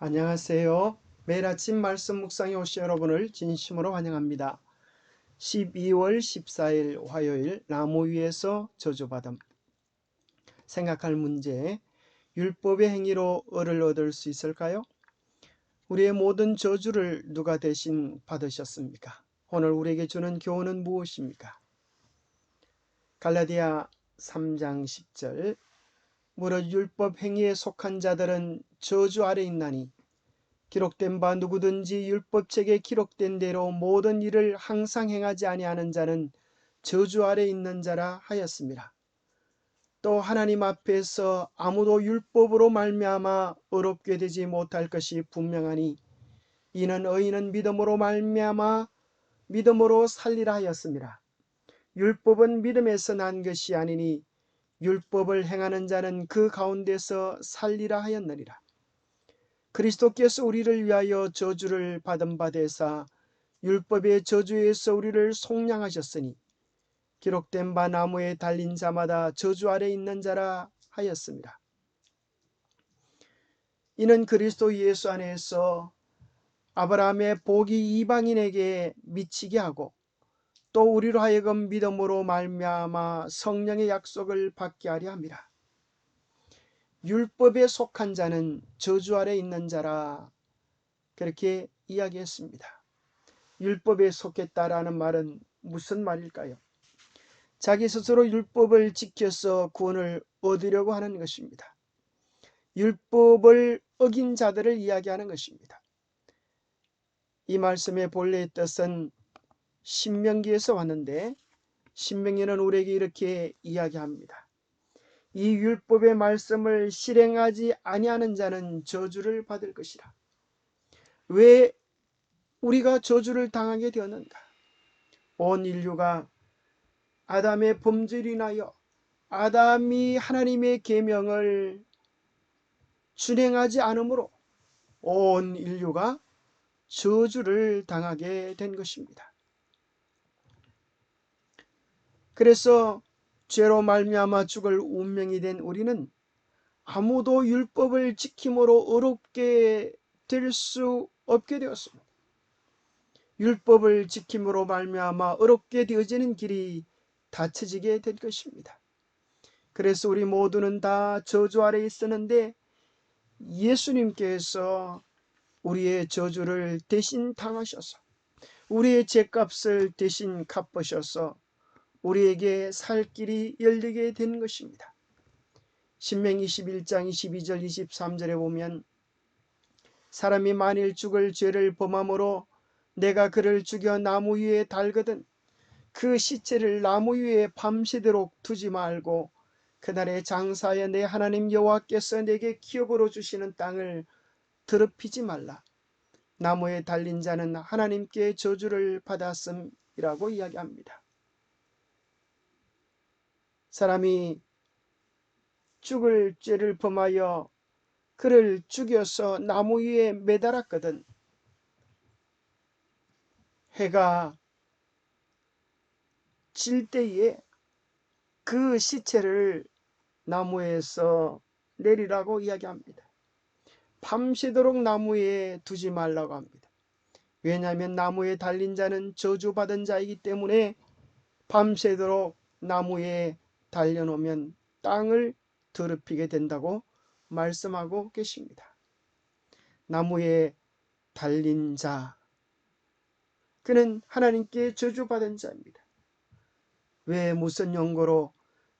안녕하세요. 매일 아침 말씀 묵상에 오신 여러분을 진심으로 환영합니다. 12월 14일 화요일 나무 위에서 저주받음. 생각할 문제, 율법의 행위로 의를 얻을 수 있을까요? 우리의 모든 저주를 누가 대신 받으셨습니까? 오늘 우리에게 주는 교훈은 무엇입니까? 갈라디아 3장 10절, 무릇 율법 행위에 속한 자들은 저주 아래 있나니 기록된 바 누구든지 율법책에 기록된 대로 모든 일을 항상 행하지 아니하는 자는 저주 아래 있는 자라 하였습니다. 또 하나님 앞에서 아무도 율법으로 말미암아 의롭게 되지 못할 것이 분명하니 이는 의인은 믿음으로 말미암아 믿음으로 살리라 하였습니다. 율법은 믿음에서 난 것이 아니니 율법을 행하는 자는 그 가운데서 살리라 하였느니라. 그리스도께서 우리를 위하여 저주를 받은 바 되사 율법의 저주에서 우리를 속량하셨으니 기록된 바 나무에 달린 자마다 저주 아래 있는 자라 하였습니다. 이는 그리스도 예수 안에서 아브라함의 복이 이방인에게 미치게 하고 또 우리로 하여금 믿음으로 말미암아 성령의 약속을 받게 하려 함이라. 율법에 속한 자는 저주 아래 있는 자라, 그렇게 이야기했습니다. 율법에 속했다라는 말은 무슨 말일까요? 자기 스스로 율법을 지켜서 구원을 얻으려고 하는 것입니다. 율법을 어긴 자들을 이야기하는 것입니다. 이 말씀의 본래의 뜻은 신명기에서 왔는데 신명기는 우리에게 이렇게 이야기합니다. 이 율법의 말씀을 실행하지 아니하는 자는 저주를 받을 것이라. 왜 우리가 저주를 당하게 되었는가? 온 인류가 아담의 범죄로 인하여 아담이 하나님의 계명을 준행하지 않으므로 온 인류가 저주를 당하게 된 것입니다. 그래서 죄로 말미암아 죽을 운명이 된 우리는 아무도 율법을 지킴으로 의롭게 될 수 없게 되었습니다. 율법을 지킴으로 말미암아 의롭게 되어지는 길이 닫혀지게 된 것입니다. 그래서 우리 모두는 다 저주 아래 있었는데 예수님께서 우리의 저주를 대신 당하셔서 우리의 죄값을 대신 갚으셔서 우리에게 살 길이 열리게 된 것입니다. 신명기 21장 22절 23절에 보면 사람이 만일 죽을 죄를 범함으로 내가 그를 죽여 나무 위에 달거든 그 시체를 나무 위에 밤새도록 두지 말고 그날에 장사하여 내 하나님 여호와께서 내게 기업으로 주시는 땅을 더럽히지 말라. 나무에 달린 자는 하나님께 저주를 받았음이라고 이야기합니다. 사람이 죽을 죄를 범하여 그를 죽여서 나무 위에 매달았거든 해가 질 때에 그 시체를 나무에서 내리라고 이야기합니다. 밤새도록 나무에 두지 말라고 합니다. 왜냐하면 나무에 달린 자는 저주받은 자이기 때문에 밤새도록 나무에 달려놓으면 땅을 더럽히게 된다고 말씀하고 계십니다. 나무에 달린 자, 그는 하나님께 저주받은 자입니다. 왜 무슨 용거로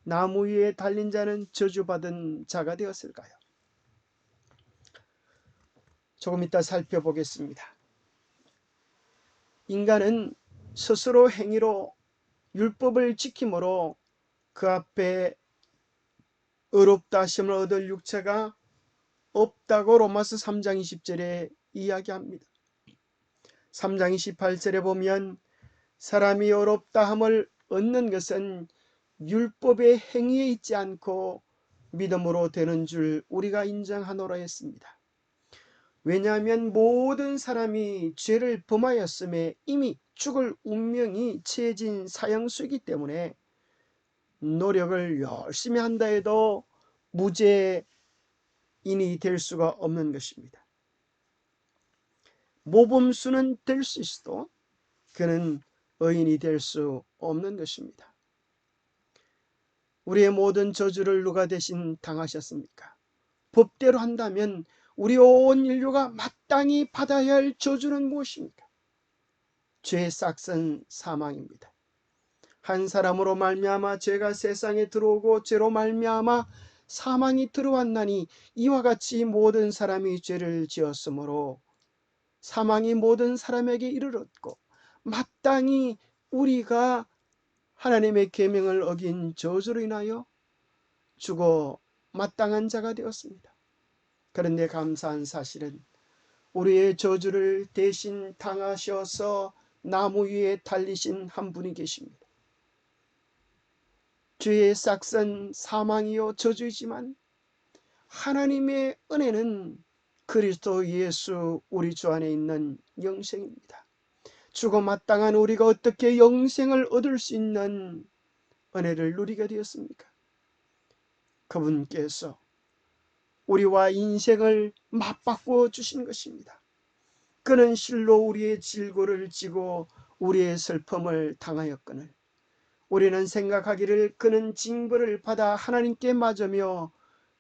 나무 위에 달린 자는 저주받은 자가 되었을까요? 조금 이따 살펴보겠습니다. 인간은 스스로 행위로 율법을 지킴으로 그 앞에 의롭다 하심을 얻을 육체가 없다고 로마서 3장 20절에 이야기합니다. 3장 28절에 보면 사람이 의롭다 함을 얻는 것은 율법의 행위에 있지 않고 믿음으로 되는 줄 우리가 인정하노라 했습니다. 왜냐하면 모든 사람이 죄를 범하였음에 이미 죽을 운명이 채진 사형수이기 때문에 노력을 열심히 한다 해도 무죄인이 될 수가 없는 것입니다. 모범수는 될 수 있어도 그는 의인이 될 수 없는 것입니다. 우리의 모든 저주를 누가 대신 당하셨습니까? 법대로 한다면 우리 온 인류가 마땅히 받아야 할 저주는 무엇입니까? 죄의 싹은 사망입니다. 한 사람으로 말미암아 죄가 세상에 들어오고 죄로 말미암아 사망이 들어왔나니 이와 같이 모든 사람이 죄를 지었으므로 사망이 모든 사람에게 이르렀고 마땅히 우리가 하나님의 계명을 어긴 저주로 인하여 죽어 마땅한 자가 되었습니다. 그런데 감사한 사실은 우리의 저주를 대신 당하셔서 나무 위에 달리신 한 분이 계십니다. 죄의 싹은 사망이요 저주이지만 하나님의 은혜는 그리스도 예수 우리 주 안에 있는 영생입니다. 죽어 마땅한 우리가 어떻게 영생을 얻을 수 있는 은혜를 누리게 되었습니까? 그분께서 우리와 인생을 맞바꾸어 주신 것입니다. 그는 실로 우리의 질고를 지고 우리의 슬픔을 당하였거늘 우리는 생각하기를 그는 징벌을 받아 하나님께 맞으며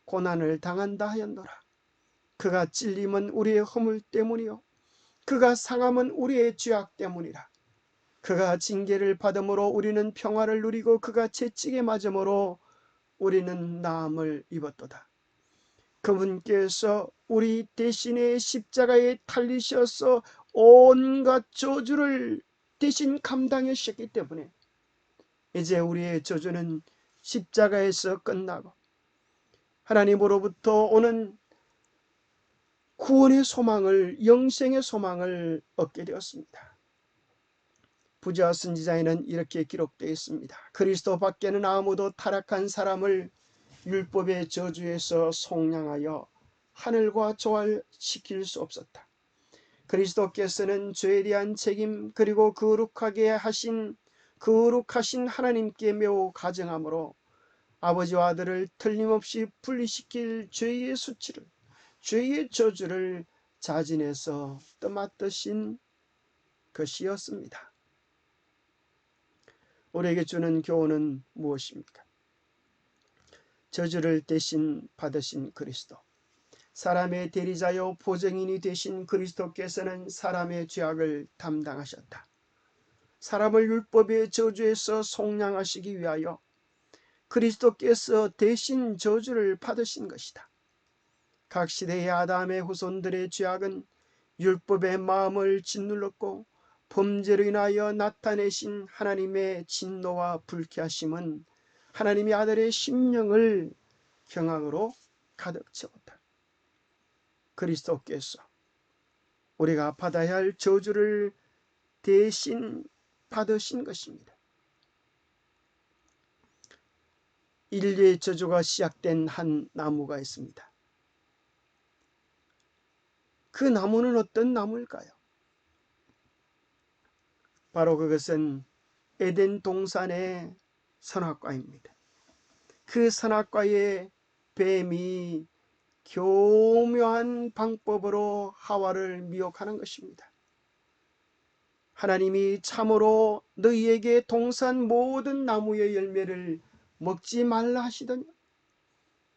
고난을 당한다 하였노라. 그가 찔림은 우리의 허물 때문이요 그가 상함은 우리의 죄악 때문이라. 그가 징계를 받음으로 우리는 평화를 누리고 그가 채찍에 맞음으로 우리는 나음을 입었도다. 그분께서 우리 대신에 십자가에 달리셔서 온갖 저주를 대신 감당해 주셨기 때문에 이제 우리의 저주는 십자가에서 끝나고 하나님으로부터 오는 구원의 소망을, 영생의 소망을 얻게 되었습니다. 부자 선지자에는 이렇게 기록되어 있습니다. 그리스도 밖에는 아무도 타락한 사람을 율법의 저주에서 속량하여 하늘과 조화시킬 수 없었다. 그리스도께서는 죄에 대한 책임 그리고 거룩하신 하나님께 매우 가증함으로 아버지와 아들을 틀림없이 분리시킬 죄의 수치를, 죄의 저주를 자진해서 떠맡으신 것이었습니다. 우리에게 주는 교훈은 무엇입니까? 저주를 대신 받으신 그리스도, 사람의 대리자요 보증인이 되신 그리스도께서는 사람의 죄악을 담당하셨다. 사람을 율법의 저주에서 속량하시기 위하여 그리스도께서 대신 저주를 받으신 것이다. 각 시대의 아담의 후손들의 죄악은 율법의 마음을 짓눌렀고 범죄로 인하여 나타내신 하나님의 진노와 불쾌하심은 하나님의 아들의 심령을 경악으로 가득 채웠다. 그리스도께서 우리가 받아야 할 저주를 대신 받으신 것입니다. 인류의 저주가 시작된 한 나무가 있습니다. 그 나무는 어떤 나무일까요? 바로 그것은 에덴 동산의 선악과입니다. 그 선악과의 뱀이 교묘한 방법으로 하와를 미혹하는 것입니다. 하나님이 참으로 너희에게 동산 모든 나무의 열매를 먹지 말라 하시더니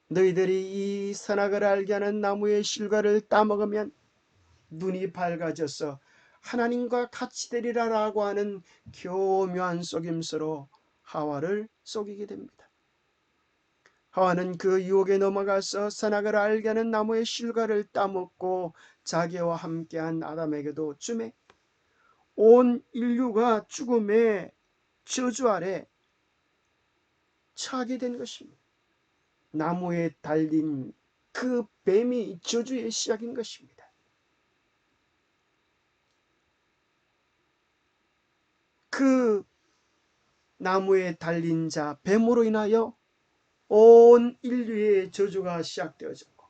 너희들이 이 선악을 알게 하는 나무의 실과를 따먹으면 눈이 밝아져서 하나님과 같이 되리라라고 하는 교묘한 속임수로 하와를 속이게 됩니다. 하와는 그 유혹에 넘어가서 선악을 알게 하는 나무의 실과를 따먹고 자기와 함께한 아담에게도 주매 온 인류가 죽음의 저주 아래 처하게 된 것입니다. 나무에 달린 그 뱀이 저주의 시작인 것입니다. 그 나무에 달린 자 뱀으로 인하여 온 인류의 저주가 시작되어졌고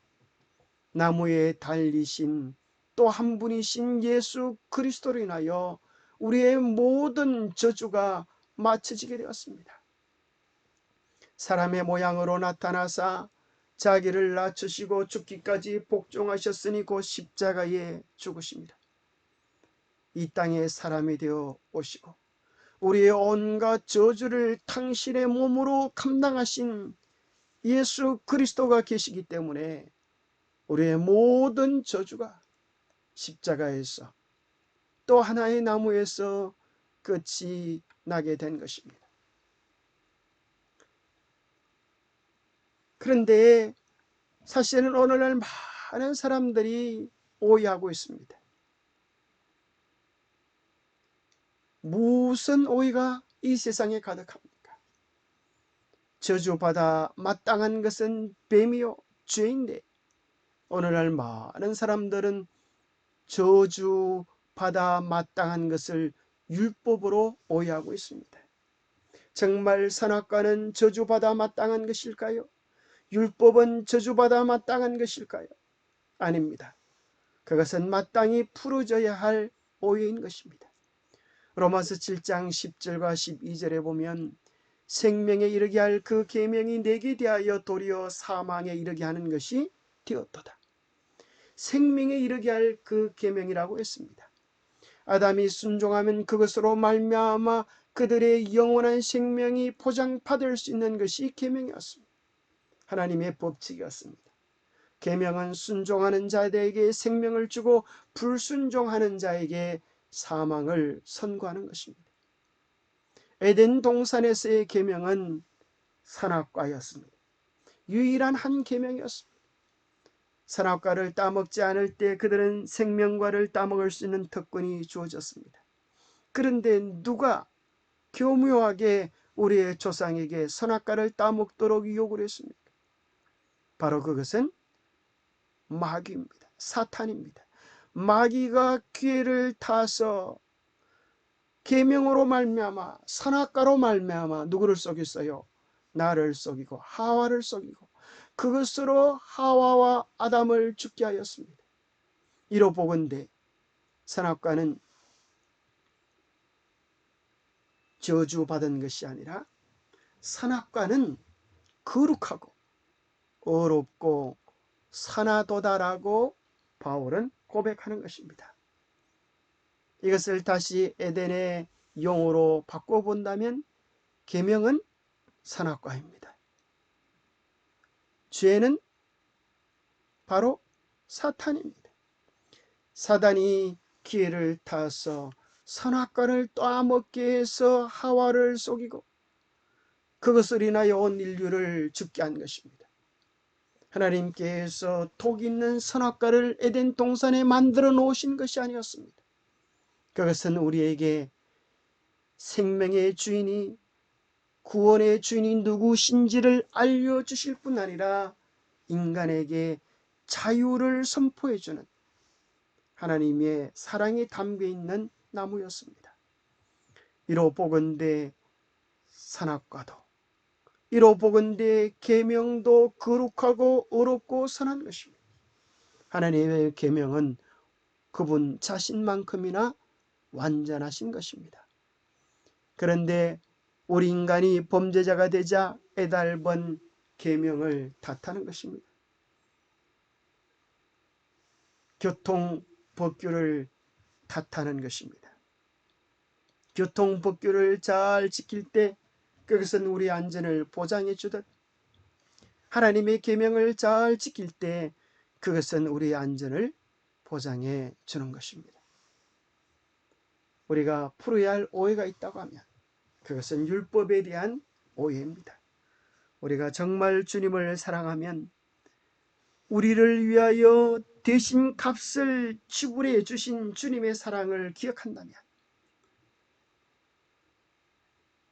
나무에 달리신 또 한 분이신 예수 그리스도로 인하여 우리의 모든 저주가 맞춰지게 되었습니다. 사람의 모양으로 나타나사 자기를 낮추시고 죽기까지 복종하셨으니 곧 십자가에 죽으십니다. 이 땅의 사람이 되어 오시고 우리의 온갖 저주를 당신의 몸으로 감당하신 예수 그리스도가 계시기 때문에 우리의 모든 저주가 십자가에서 또 하나의 나무에서 끝이 나게 된 것입니다. 그런데 사실은 오늘날 많은 사람들이 오해하고 있습니다. 무슨 오해가 이 세상에 가득합니까? 저주받아 마땅한 것은 뱀이요 죄인데 오늘날 많은 사람들은 저주받아 마땅한 것을 율법으로 오해하고 있습니다. 정말 선악과는 저주받아 마땅한 것일까요? 율법은 저주받아 마땅한 것일까요? 아닙니다. 그것은 마땅히 풀어져야 할 오해인 것입니다. 로마서 7장 10절과 12절에 보면 생명에 이르게 할 그 계명이 내게 대하여 도리어 사망에 이르게 하는 것이 되었도다. 생명에 이르게 할 그 계명이라고 했습니다. 아담이 순종하면 그것으로 말미암아 그들의 영원한 생명이 보장받을 수 있는 것이 계명이었습니다. 하나님의 법칙이었습니다. 계명은 순종하는 자들에게 생명을 주고 불순종하는 자에게 사망을 선고하는 것입니다. 에덴 동산에서의 계명은 선악과였습니다. 유일한 한 계명이었습니다. 선악과를 따먹지 않을 때 그들은 생명과를 따먹을 수 있는 특권이 주어졌습니다. 그런데 누가 교묘하게 우리의 조상에게 선악과를 따먹도록 유혹을 했습니까? 바로 그것은 마귀입니다. 사탄입니다. 마귀가 기회를 타서 계명으로 말미암아 선악과로 말미암아 누구를 속였어요? 나를 속이고 하와를 속이고 그것으로 하와와 아담을 죽게 하였습니다. 이로 보건대 선악과는 저주받은 것이 아니라 선악과는 거룩하고 어렵고 선하도다라고 바울은 고백하는 것입니다. 이것을 다시 에덴의 용어로 바꿔본다면 계명은 선악과입니다. 죄는 바로 사탄입니다. 사단이 기회를 타서 선악과를 따먹게 해서 하와를 속이고 그것을 인하여 온 인류를 죽게 한 것입니다. 하나님께서 독 있는 선악과를 에덴 동산에 만들어 놓으신 것이 아니었습니다. 그것은 우리에게 생명의 주인이 구원의 주인이 누구신지를 알려주실 뿐 아니라 인간에게 자유를 선포해주는 하나님의 사랑이 담겨있는 나무였습니다. 이로 보건대 선악과도 이로 보건대 계명도 거룩하고 어렵고 선한 것입니다. 하나님의 계명은 그분 자신만큼이나 완전하신 것입니다. 그런데 우리 인간이 범죄자가 되자 애달번 계명을 탓하는 것입니다. 교통법규를 탓하는 것입니다. 교통법규를 잘 지킬 때 그것은 우리 안전을 보장해 주듯 하나님의 계명을 잘 지킬 때 그것은 우리 안전을 보장해 주는 것입니다. 우리가 풀어야 할 오해가 있다고 하면 그것은 율법에 대한 오해입니다. 우리가 정말 주님을 사랑하면 우리를 위하여 대신 값을 지불해 주신 주님의 사랑을 기억한다면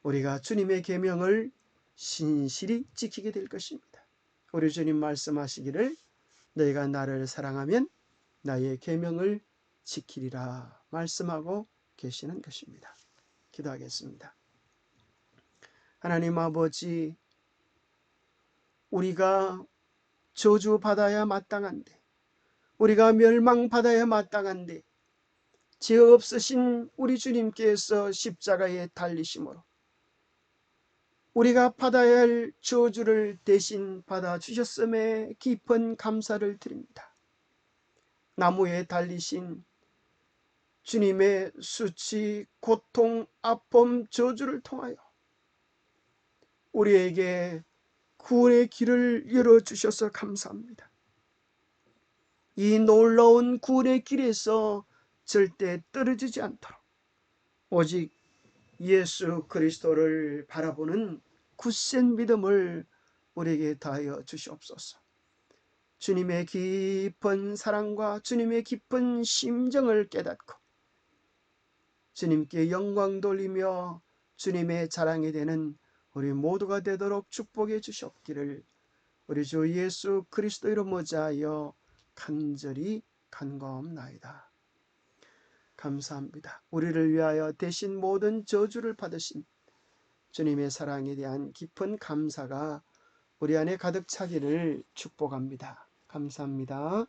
우리가 주님의 계명을 신실히 지키게 될 것입니다. 우리 주님 말씀하시기를 너희가 나를 사랑하면 나의 계명을 지키리라 말씀하고 계시는 것입니다. 기도하겠습니다. 하나님 아버지, 우리가 저주받아야 마땅한데 우리가 멸망받아야 마땅한데 죄 없으신 우리 주님께서 십자가에 달리심으로 우리가 받아야 할 저주를 대신 받아주셨음에 깊은 감사를 드립니다. 나무에 달리신 주님의 수치, 고통, 아픔, 저주를 통하여 우리에게 구원의 길을 열어주셔서 감사합니다. 이 놀라운 구원의 길에서 절대 떨어지지 않도록 오직 예수 그리스도를 바라보는 굳센 믿음을 우리에게 다하여 주시옵소서. 주님의 깊은 사랑과 주님의 깊은 심정을 깨닫고 주님께 영광 돌리며 주님의 자랑이 되는 우리 모두가 되도록 축복해 주시옵기를 우리 주 예수 그리스도 이름 의지하여 간절히 간구하옵나이다. 감사합니다. 우리를 위하여 대신 모든 저주를 받으신 주님의 사랑에 대한 깊은 감사가 우리 안에 가득 차기를 축복합니다. 감사합니다.